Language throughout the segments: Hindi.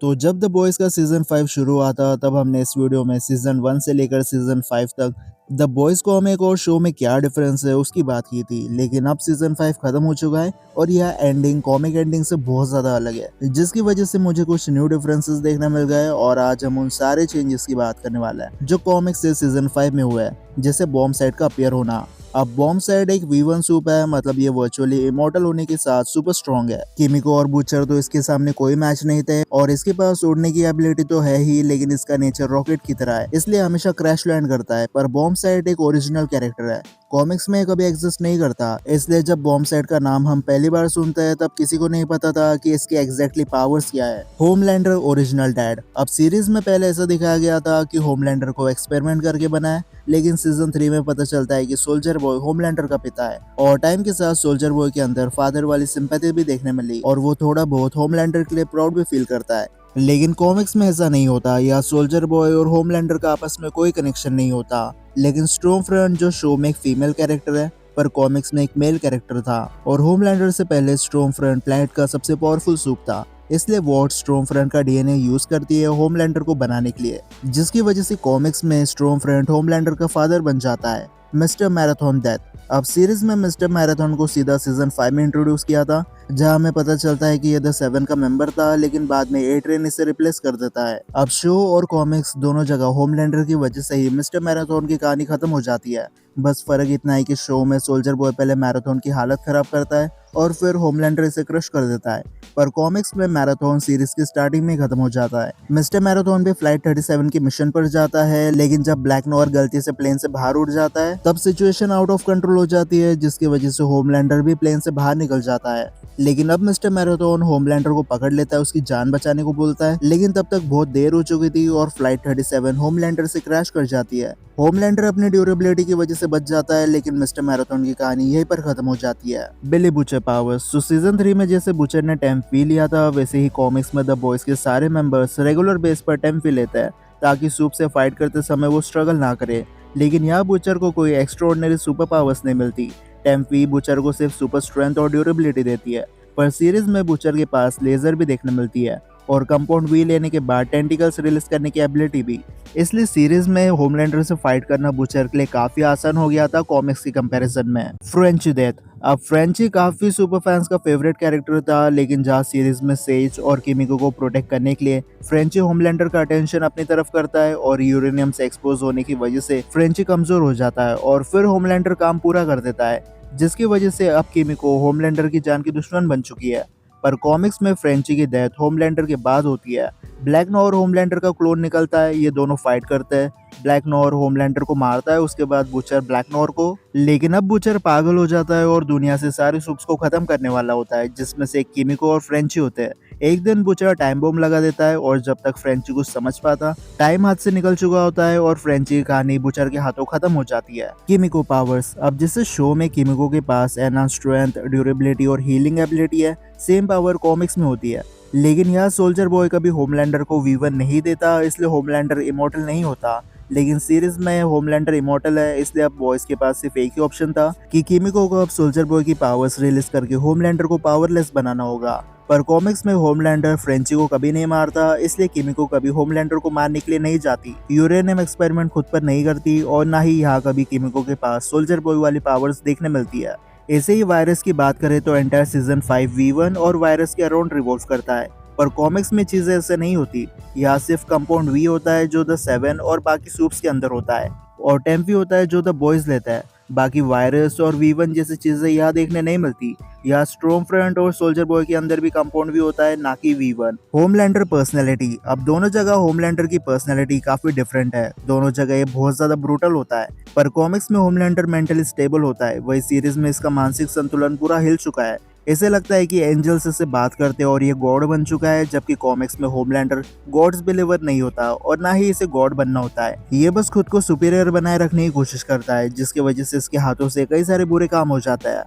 तो जब द बॉयज का सीजन 5 शुरू हुआ था तब हमने इस वीडियो में सीजन 1 से लेकर सीजन 5 तक द बॉयज कॉमिक और शो में क्या डिफरेंस है उसकी बात की थी। लेकिन अब सीजन 5 खत्म हो चुका है और यह एंडिंग कॉमिक एंडिंग से बहुत ज्यादा अलग है, जिसकी वजह से मुझे कुछ न्यू डिफरेंसेस देखने मिल गए और आज हम उन सारे चेंजेस की बात करने वाला है जो कॉमिक से सीजन 5 में हुआ है, जैसे बॉम्ब साइड का अपीयर होना। अब बॉम्ब साइड एक V1 सूप है, मतलब ये वर्चुअली इमोर्टल होने के साथ सुपर स्ट्रॉन्ग है। किमिको और बूचर तो इसके सामने कोई मैच नहीं थे और इसके पास उड़ने की एबिलिटी तो है ही, लेकिन इसका नेचर रॉकेट की तरह है, इसलिए हमेशा क्रैश लैंड करता है। पर बॉम्ब साइड एक ओरिजिनल कैरेक्टर है, कॉमिक्स में कभी एग्जिस्ट नहीं करता, इसलिए जब बॉम्ब साइड का नाम हम पहली बार सुनते हैं तब किसी को नहीं पता था कि इसके एग्जैक्टली पावर्स क्या है। Homelander original dad. अब सीरीज में पहले ऐसा दिखाया गया था कि होमलैंडर को एक्सपेरिमेंट करके बनाया, लेकिन सीजन 3 में पता चलता है कि सोल्जर बॉय होमलैंडर का पिता है और टाइम के साथ सोल्जर बॉय के अंदर फादर वाली सिंपैथी भी देखने मिली और वो थोड़ा बहुत होमलैंडर के लिए प्राउड भी फील करता है। लेकिन कॉमिक्स में ऐसा नहीं होता, या सोल्जर बॉय और होमलैंडर का आपस में कोई कनेक्शन नहीं होता। लेकिन स्टॉर्म फ्रंट जो शो में एक फीमेल कैरेक्टर है पर कॉमिक्स में एक मेल कैरेक्टर था और होमलैंडर से पहले स्टॉर्म फ्रंट प्लैनेट का सबसे पावरफुल सूप था, इसलिए वॉट स्टॉर्म फ्रंट का डीएनए यूज करती है होमलैंडर को बनाने के लिए, जिसकी वजह से कॉमिक्स में स्टॉर्म फ्रंट होमलैंडर का फादर बन जाता है। Mister marathon death. अब सीरीज में मिस्टर मैराथन को सीधा सीजन 5 में इंट्रोड्यूस किया था, जहां हमें पता चलता है कि ये द 7 का मेंबर था, लेकिन बाद में A-Train इसे रिप्लेस कर देता है। अब शो और कॉमिक्स दोनों जगह होमलैंडर की वजह से ही मिस्टर मैराथन की कहानी खत्म हो जाती है। बस फर्क इतना है कि शो में सोल्जर बॉय पहले मैराथन की हालत खराब करता है और फिर होमलैंडर इसे क्रश कर देता है, पर कॉमिक्स में मैराथन सीरीज की स्टार्टिंग में खत्म हो जाता है। मिस्टर मैराथन भी फ्लाइट 37 की मिशन पर जाता है, लेकिन जब ब्लैक नोयर गलती से प्लेन से बाहर उड़ जाता है तब सिचुएशन आउट ऑफ कंट्रोल हो जाती है, जिसकी वजह से होमलैंडर भी प्लेन से बाहर निकल जाता है। लेकिन अब मिस्टर मैराथन होमलैंडर को पकड़ लेता है, उसकी जान बचाने को बोलता है, लेकिन तब तक बहुत देर हो चुकी थी और फ्लाइट 37 होमलैंडर से क्रैश कर जाती है। होमलैंडर अपनी ड्यूरेबिलिटी की वजह से बच जाता है, लेकिन मिस्टर मैराथन की कहानी यहीं पर खत्म हो जाती है। Billy Butcher powers. तो सीजन 3 में जैसे बुचर ने टेम्पी लिया था, वैसे ही कॉमिक्स में द बॉयज के सारे मेंबर्स रेगुलर बेस पर टेम्पी लेते हैं ताकि सूप से फाइट करते समय वो स्ट्रगल ना करे। लेकिन यहाँ बुचर को कोई एक्स्ट्राऑर्डिनरी सुपर पावर्स नहीं मिलती। टेम्पी बुचर को सिर्फ सुपर स्ट्रेंथ और ड्यूरेबिलिटी देती है, पर सीरीज में बुचर के पास लेजर भी देखने मिलती है और कंपाउंड वी लेने के बाद टेंटिकल्स रिलीज करने की एबिलिटी भी। इसलिए सीरीज में होमलैंडर से फाइट करना बुचर के लिए काफी आसान हो गया था कॉमिक्स की कंपैरिजन में। Frenchie death. अब फ्रेंची काफी सुपर फैंस का फेवरेट कैरेक्टर था, लेकिन जहाँ सीरीज में सेज और किमिको को प्रोटेक्ट करने के लिए फ्रेंची होमलैंडर का अटेंशन अपनी तरफ करता है और यूरेनियम से एक्सपोज होने की वजह से फ्रेंची कमजोर हो जाता है और फिर होमलैंडर काम पूरा कर देता है, जिसकी वजह से अब किमिको होमलैंडर की जान की दुश्मन बन चुकी है। पर कॉमिक्स में फ्रेंची की डेथ होमलैंडर के बाद होती है। ब्लैक नोर होमलैंडर का क्लोन निकलता है, ये दोनों फाइट करते हैं। ब्लैक नोर होमलैंडर को मारता है, उसके बाद बुचर ब्लैक नोर को। लेकिन अब बुचर पागल हो जाता है और दुनिया से सारे सुप्स को खत्म करने वाला होता है, जिसमें से एक किमिको और फ्रेंची होते हैं। एक दिन बुचर टाइम बम लगा देता है और जब तक फ्रेंची कुछ समझ पाता टाइम हाथ से निकल चुका होता है और फ्रेंची की कहानी बुचर के हाथों खत्म हो जाती है। किमिको पावर्स। अब जिस शो में किमिको के पास एनहांस स्ट्रेंथ, ड्यूरेबिलिटी और हीलिंग एबिलिटी है, सेम पावर कॉमिक्स में होती है। लेकिन यहाँ सोल्जर बॉय कभी होमलैंडर को V1 नहीं देता, इसलिए होमलैंडर इमोर्टल नहीं होता। लेकिन सीरीज में होमलैंडर इमोर्टल है, इसलिए अब बॉयज के पास सिर्फ एक ही ऑप्शन था कि किमिको को अब सोल्जर बॉय की पावर्स रिलीज करके होमलैंडर को पावरलेस बनाना होगा। पर कॉमिक्स में होमलैंडर फ्रेंची को कभी नहीं मारता, इसलिए किमिको कभी होमलैंडर को मारने के लिए नहीं जाती, यूरेनियम एक्सपेरिमेंट खुद पर नहीं करती और ना ही यहाँ कभी किमिको के पास सोल्जर बॉय वाली पावर्स देखने मिलती है। ऐसे ही वायरस की बात करें तो एंटायर सीजन 5 V1 और वायरस के अराउंड रिवॉल्व करता है, पर कॉमिक्स में चीजें ऐसे नहीं होती। यहाँ सिर्फ कंपाउंड वी होता है जो द 7 और बाकी सूप्स के अंदर होता है, और टेम्पी होता है जो द बॉयज लेता है। बाकी वायरस और V1 जैसी चीजें यहाँ देखने नहीं मिलती। यहाँ स्टॉर्म फ्रंट और सोल्जर बॉय के अंदर भी कंपाउंड भी होता है, ना कि V1। Homelander personality. अब दोनों जगह होमलैंडर की पर्सनैलिटी काफी डिफरेंट है, दोनों जगह ये बहुत ज्यादा ब्रूटल होता है। पर कॉमिक्स में होमलैंडर मेंटली स्टेबल होता है, वही सीरीज में इसका मानसिक संतुलन पूरा हिल चुका है। ऐसे लगता है कि एंजल्स इससे बात करते हैं और ये गॉड बन चुका है, जबकि कॉमिक्स में होमलैंडर गॉड्स बिलीवर नहीं होता और ना ही इसे गॉड बनना होता है। ये बस खुद को सुपीरियर बनाए रखने की कोशिश करता है, जिसकी वजह से इसके हाथों से कई सारे बुरे काम हो जाता है।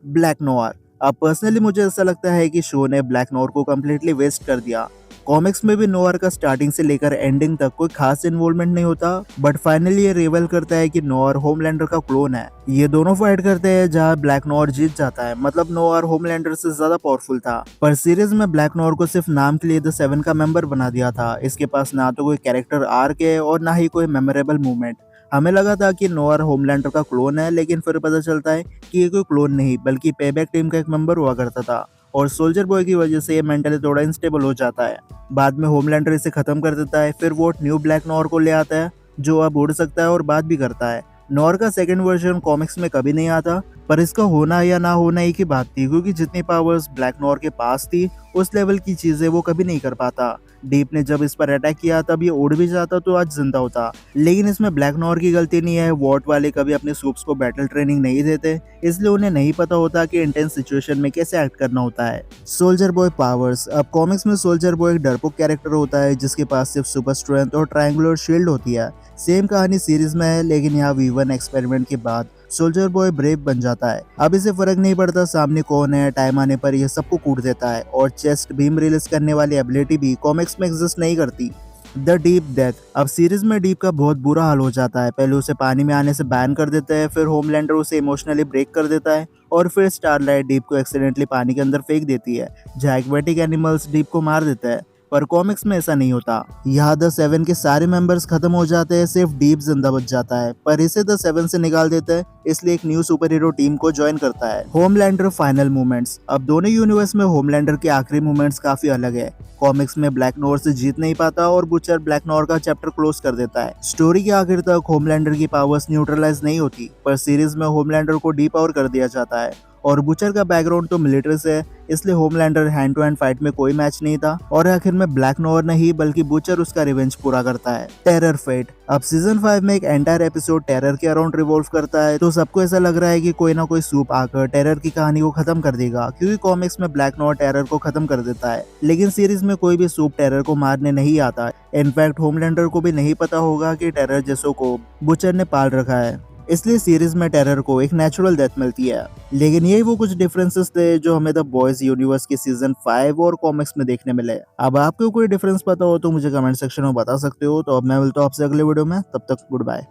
Black Noire. अब पर्सनली मुझे ऐसा लगता है कि शो ने ब्लैक नोयर को कम्प्लीटली वेस्ट कर दिया। कॉमिक्स में भी नोआर का स्टार्टिंग से लेकर एंडिंग तक कोई खास इन्वॉल्वमेंट नहीं होता, बट फाइनली ये रिवील करता है कि नोआर होमलैंडर का क्लोन है। ये दोनों फाइट करते हैं जहाँ ब्लैक नोआर जीत जाता है, मतलब नोआर होमलैंडर से ज्यादा पावरफुल था। पर सीरीज में ब्लैक नोआर को सिर्फ नाम के लिए द सेवन का मेंबर बना दिया था। इसके पास ना तो कोई कैरेक्टर आर्क है और ना ही कोई मेमोरेबल मूवमेंट। हमें लगा था कि नोआर होमलैंडर का क्लोन है, लेकिन फिर पता चलता है कि ये कोई क्लोन नहीं बल्कि पेबैक टीम का एक मेंबर हुआ करता था, और सोल्जर बॉय की वजह से ये मेंटली थोड़ा इंस्टेबल हो जाता है। बाद में होमलैंडर इसे खत्म कर देता है, फिर वो न्यू ब्लैक नोआर को ले आता है जो अब उड़ सकता है और बात भी करता है। नोआर का सेकंड वर्जन कॉमिक्स में कभी नहीं आता, पर इसका होना या ना होना एक ही बात थी, क्योंकि जितनी पावर्स ब्लैक नोआर के पास थी उस लेवल की चीजें वो कभी नहीं कर पाता। डीप ने जब इस पर अटैक किया तब ये उड़ भी जाता तो आज जिंदा होता, लेकिन इसमें ब्लैक नोआर की गलती नहीं है। वॉट वाले कभी अपने सूप्स को बैटल ट्रेनिंग नहीं देते, इसलिए उन्हें नहीं पता होता कि इंटेंस सिचुएशन में कैसे एक्ट करना होता है। Soldier boy powers. अब कॉमिक्स में सोल्जर बॉय एक डरपोक कैरेक्टर होता है जिसके पास सिर्फ सुपर स्ट्रेंथ और ट्रायंगुलर शील्ड होती है। सेम कहानी सीरीज में है, लेकिन यहाँ V1 एक्सपेरिमेंट के बाद सोल्जर बॉय ब्रेव बन जाता है। अब इसे फर्क नहीं पड़ता सामने कौन है, टाइम आने पर यह सबको कूट देता है। और चेस्ट बीम रिलीज करने वाली एबिलिटी भी कॉमिक्स में एग्जिस्ट नहीं करती। The deep death. अब सीरीज में डीप का बहुत बुरा हाल हो जाता है। पहले उसे पानी में आने से बैन कर देता है, फिर होमलैंडर उसे इमोशनली ब्रेक कर देता है, और फिर स्टारलाइट डीप को एक्सीडेंटली पानी के अंदर फेंक देती है, जहाँ एक्वेटिक एनिमल्स डीप को मार देता है। पर कॉमिक्स में ऐसा नहीं होता। यहाँ द सेवन के सारे मेंबर्स खत्म हो जाते हैं, सिर्फ डीप जिंदा बच जाता है, पर इसे द सेवन से निकाल देता है, इसलिए एक न्यू सुपर हीरो टीम को ज्वाइन करता है। Homelander final movements. अब दोनों यूनिवर्स में होमलैंडर के आखिरी मूवमेंट्स काफी अलग है। कॉमिक्स में ब्लैक नोआर से जीत नहीं पाता और बुचर ब्लैक नोआर का चैप्टर क्लोज कर देता है। स्टोरी के आखिर तक होमलैंडर की पावर्स न्यूट्रलाइज नहीं होती, पर सीरीज में होमलैंडर को डी पावर कर दिया जाता है। और बुचर का बैकग्राउंड तो मिलिट्री से है, इसलिए Homelander hand to hand fight में कोई मैच नहीं था, और आखिर में ब्लैक नोआर नहीं बल्कि बुचर उसका रिवेंज पूरा करता है। Terror fate. अब सीजन 5 में एक एंटायर एपिसोड टेरर के अराउंड रिवॉल्व करता है, तो सबको ऐसा लग रहा है कि कोई ना कोई सूप आकर टेरर की कहानी को खत्म कर देगा, क्योंकि कॉमिक्स में ब्लैक नोआर टेरर को खत्म कर देता है। लेकिन सीरीज में कोई भी सूप टेरर को मारने नहीं आता। इनफैक्ट होमलैंडर को भी नहीं पता होगा कि टेरर जैसों को बुचर ने पाल रखा है, इसलिए सीरीज में टेरर को एक नेचुरल डेथ मिलती है। लेकिन यही वो कुछ डिफरेंसेस थे जो हमें द बॉयज यूनिवर्स के सीजन 5 और कॉमिक्स में देखने मिले। अब आपको कोई डिफरेंस पता हो तो मुझे कमेंट सेक्शन में बता सकते हो। तो अब मैं मिलता हूँ आपसे अगले वीडियो में, तब तक गुड बाय।